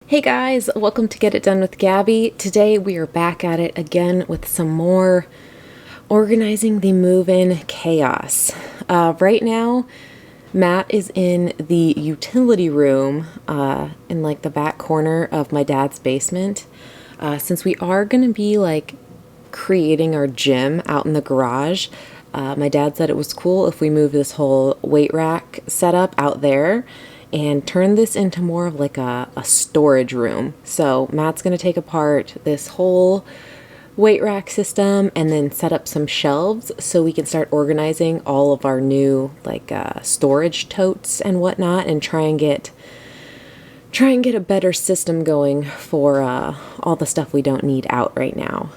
Hey guys, welcome to Get It Done with Gabby. Today we are back at it again with some more organizing the move-in chaos. Right now, Matt is in the utility room in like the back corner of my dad's basement. Since we are going to be like creating our gym out in the garage, my dad said it was cool if we move this whole weight rack setup out there and turn this into more of like a storage room. So Matt's going to take apart this whole weight rack system and then set up some shelves so we can start organizing all of our new like storage totes and whatnot, and try and get a better system going for all the stuff we don't need out right now.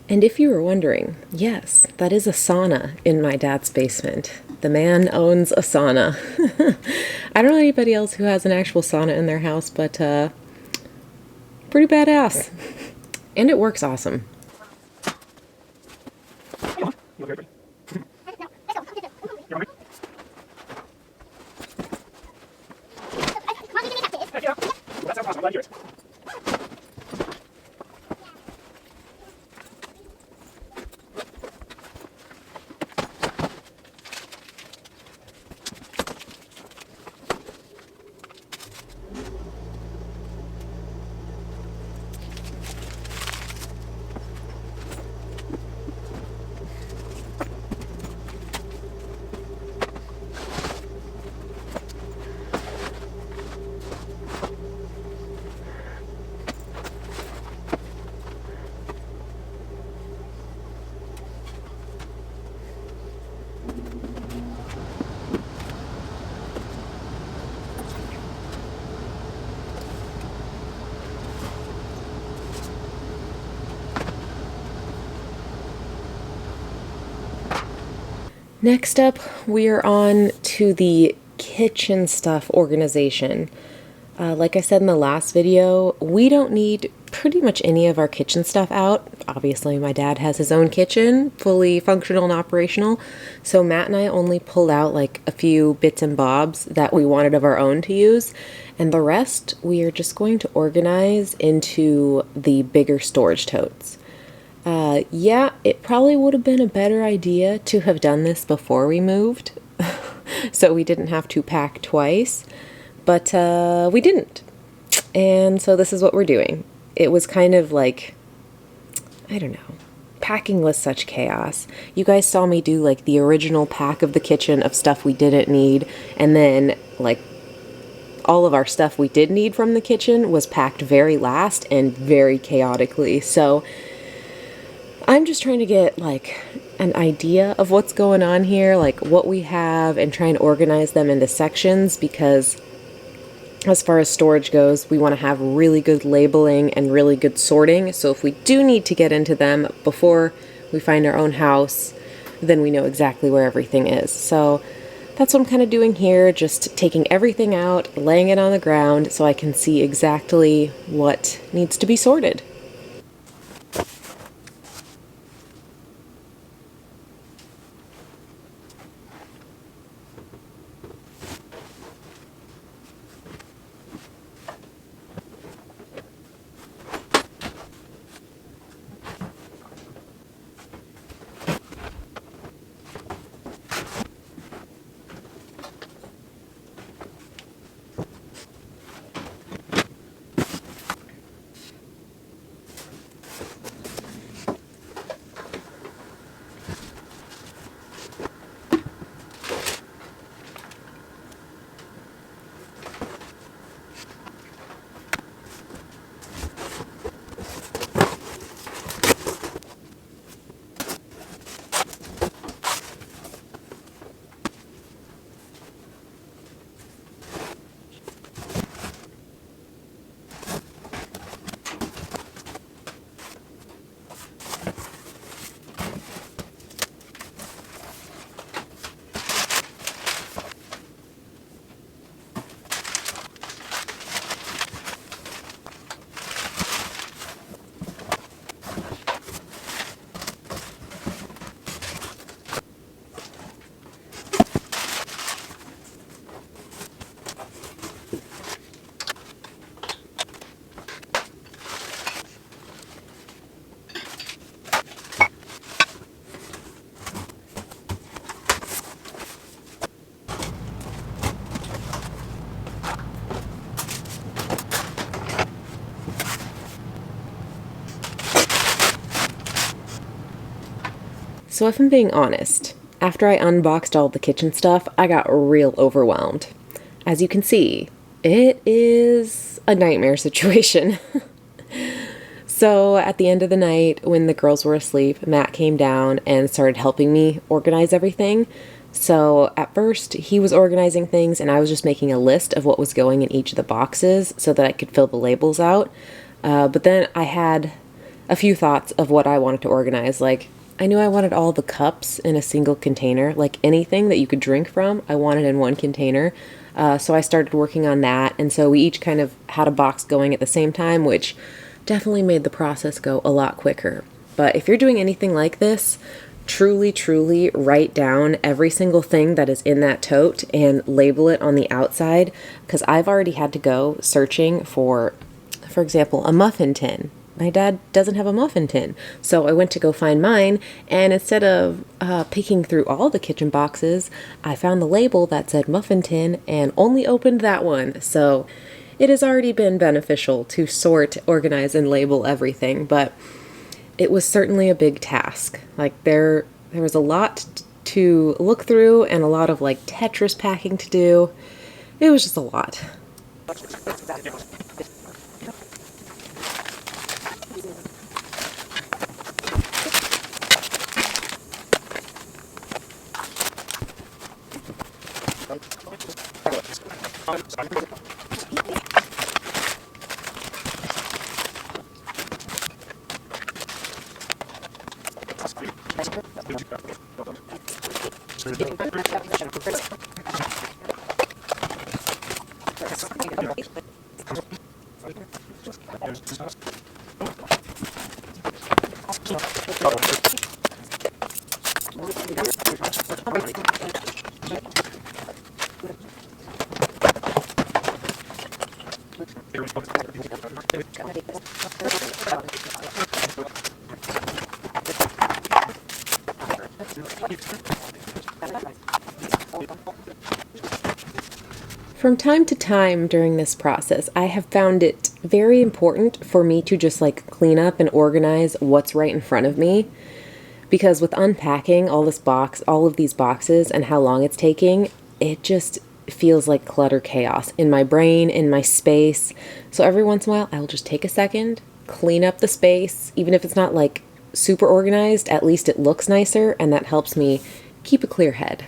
And if you were wondering, yes, that is a sauna in my dad's basement. The man owns a sauna. I don't know anybody else who has an actual sauna in their house, but pretty badass. And it works awesome. Next up, we are on to the kitchen stuff organization. Like I said in the last video, we don't need pretty much any of our kitchen stuff out. Obviously, my dad has his own kitchen, fully functional and operational. So Matt and I only pulled out like a few bits and bobs that we wanted of our own to use. And the rest, we are just going to organize into the bigger storage totes. Yeah, it probably would have been a better idea to have done this before we moved, so we didn't have to pack twice, but we didn't. And so this is what we're doing. It was kind of like, I don't know, packing was such chaos. You guys saw me do like the original pack of the kitchen of stuff we didn't need, and then like all of our stuff we did need from the kitchen was packed very last and very chaotically. So I'm just trying to get like an idea of what's going on here, like what we have, and try and organize them into sections, because as far as storage goes, we want to have really good labeling and really good sorting. So if we do need to get into them before we find our own house, then we know exactly where everything is. So that's what I'm kind of doing here, just taking everything out, laying it on the ground so I can see exactly what needs to be sorted. So if I'm being honest, after I unboxed all the kitchen stuff, I got real overwhelmed. As you can see, it is a nightmare situation. So at the end of the night, when the girls were asleep, Matt came down and started helping me organize everything. So at first, he was organizing things and I was just making a list of what was going in each of the boxes so that I could fill the labels out. But then I had a few thoughts of what I wanted to organize. Like, I knew I wanted all the cups in a single container, like anything that you could drink from, I wanted in one container. So I started working on that, and so we each kind of had a box going at the same time, which definitely made the process go a lot quicker. But if you're doing anything like this, truly, truly write down every single thing that is in that tote and label it on the outside, because I've already had to go searching for example, a muffin tin. My dad doesn't have a muffin tin, so I went to go find mine, and instead of picking through all the kitchen boxes, I found the label that said muffin tin and only opened that one. So it has already been beneficial to sort, organize, and label everything, but it was certainly a big task. Like there was a lot to look through and a lot of like Tetris packing to do. It was just a lot. From time to time during this process, I have found it very important for me to just like clean up and organize what's right in front of me. Because with unpacking all of these boxes and how long it's taking, it just feels like clutter chaos in my brain, in my space. So every once in a while, I'll just take a second, clean up the space, even if it's not like super organized, at least it looks nicer, and that helps me keep a clear head.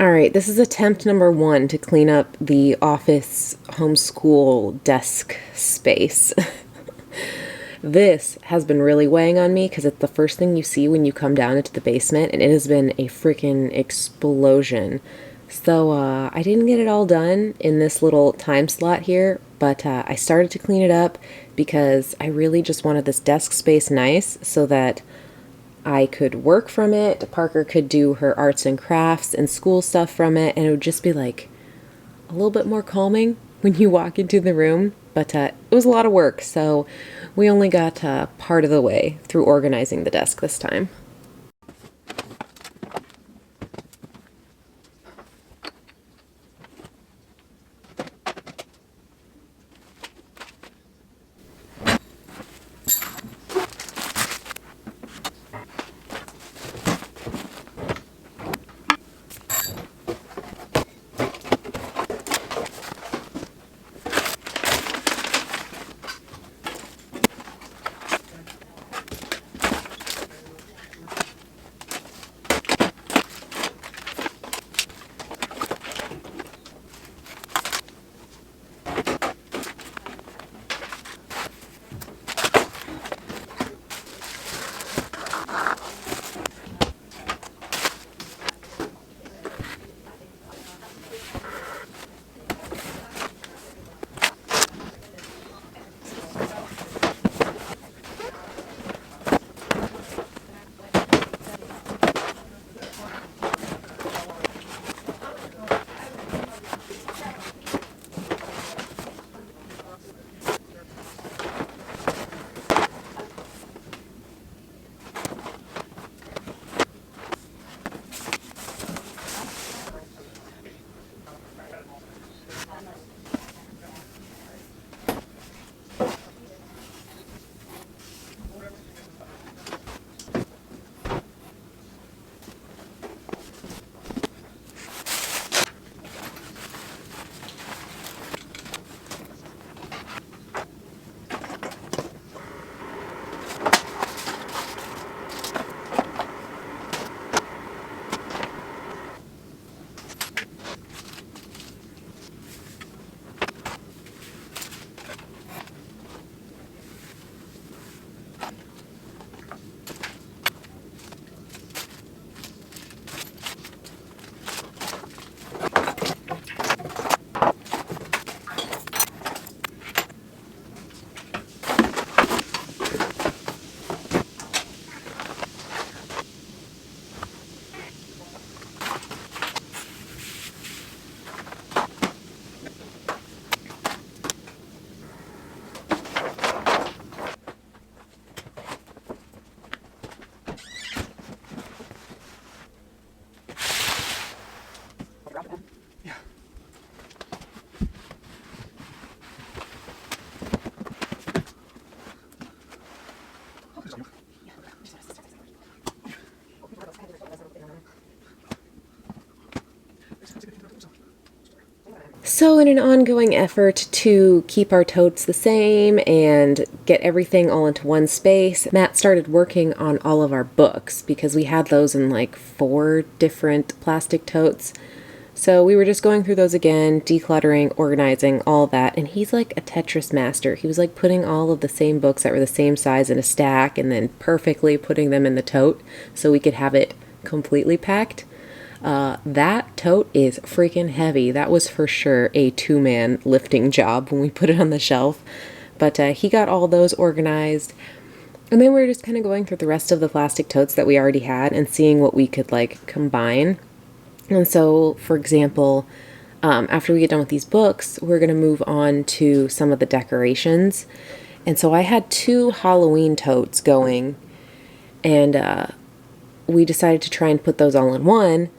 All right, this is attempt number one to clean up the office homeschool desk space. This has been really weighing on me because it's the first thing you see when you come down into the basement, and it has been a freaking explosion. So I didn't get it all done in this little time slot here, but I started to clean it up because I really just wanted this desk space nice so that I could work from it. Parker could do her arts and crafts and school stuff from it, and it would just be like a little bit more calming when you walk into the room. But it was a lot of work, so we only got part of the way through organizing the desk this time. So, in an ongoing effort to keep our totes the same and get everything all into one space, Matt started working on all of our books because we had those in like 4 different plastic totes. So we were just going through those again, decluttering, organizing, all that. And he's like a Tetris master. He was like putting all of the same books that were the same size in a stack and then perfectly putting them in the tote so we could have it completely packed. That tote is freaking heavy. That was for sure a 2-man lifting job when we put it on the shelf. But he got all those organized. And then we were just kind of going through the rest of the plastic totes that we already had and seeing what we could like combine. And so, for example, after we get done with these books, we're going to move on to some of the decorations. And so I had 2 Halloween totes going, and we decided to try and put those all in one.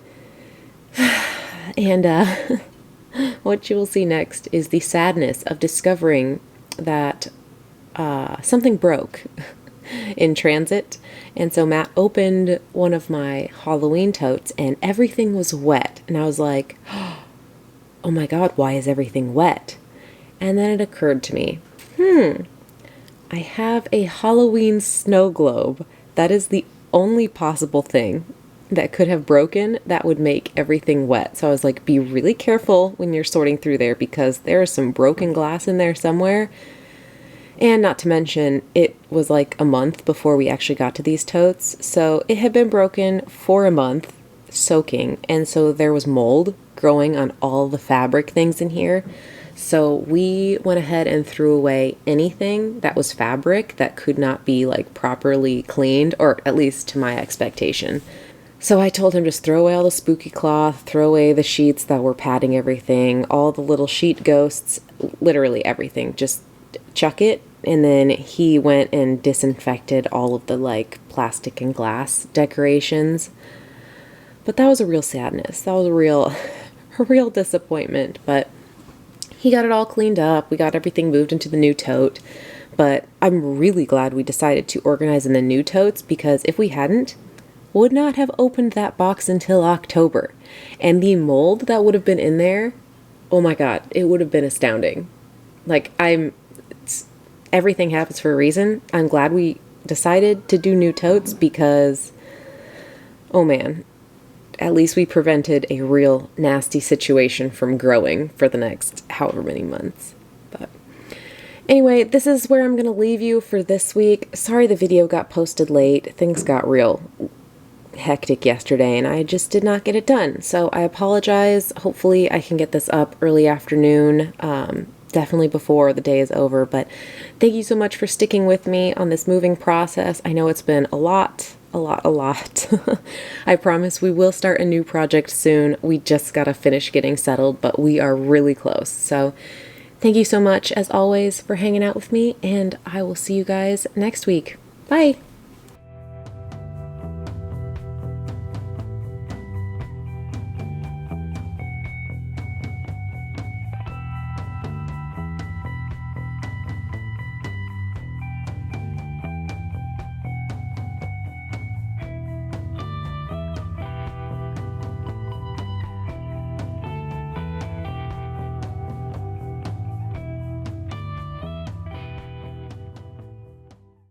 And what you will see next is the sadness of discovering that something broke in transit. And so Matt opened one of my Halloween totes and everything was wet. And I was like, oh my God, why is everything wet? And then it occurred to me, I have a Halloween snow globe. That is the only possible thing that could have broken that would make everything wet. So I was like, be really careful when you're sorting through there because there is some broken glass in there somewhere. And not to mention, it was like a month before we actually got to these totes. So it had been broken for a month, soaking. And so there was mold growing on all the fabric things in here. So we went ahead and threw away anything that was fabric that could not be like properly cleaned, or at least to my expectation. So I told him just throw away all the spooky cloth, throw away the sheets that were padding everything, all the little sheet ghosts, literally everything. Just chuck it. And then he went and disinfected all of the like plastic and glass decorations. But that was a real sadness. That was a real disappointment. But he got it all cleaned up. We got everything moved into the new tote. But I'm really glad we decided to organize in the new totes because if we hadn't, would not have opened that box until October. And the mold that would have been in there, oh my God, it would have been astounding. Like everything happens for a reason. I'm glad we decided to do new totes because, oh man, at least we prevented a real nasty situation from growing for the next however many months. But anyway, this is where I'm going to leave you for this week. Sorry the video got posted late. Things got real hectic yesterday and I just did not get it done. So I apologize. Hopefully I can get this up early afternoon, definitely before the day is over. But thank you so much for sticking with me on this moving process. I know it's been a lot. I promise we will start a new project soon. We just gotta finish getting settled, but we are really close. So thank you so much, as always, for hanging out with me, and I will see you guys next week. Bye!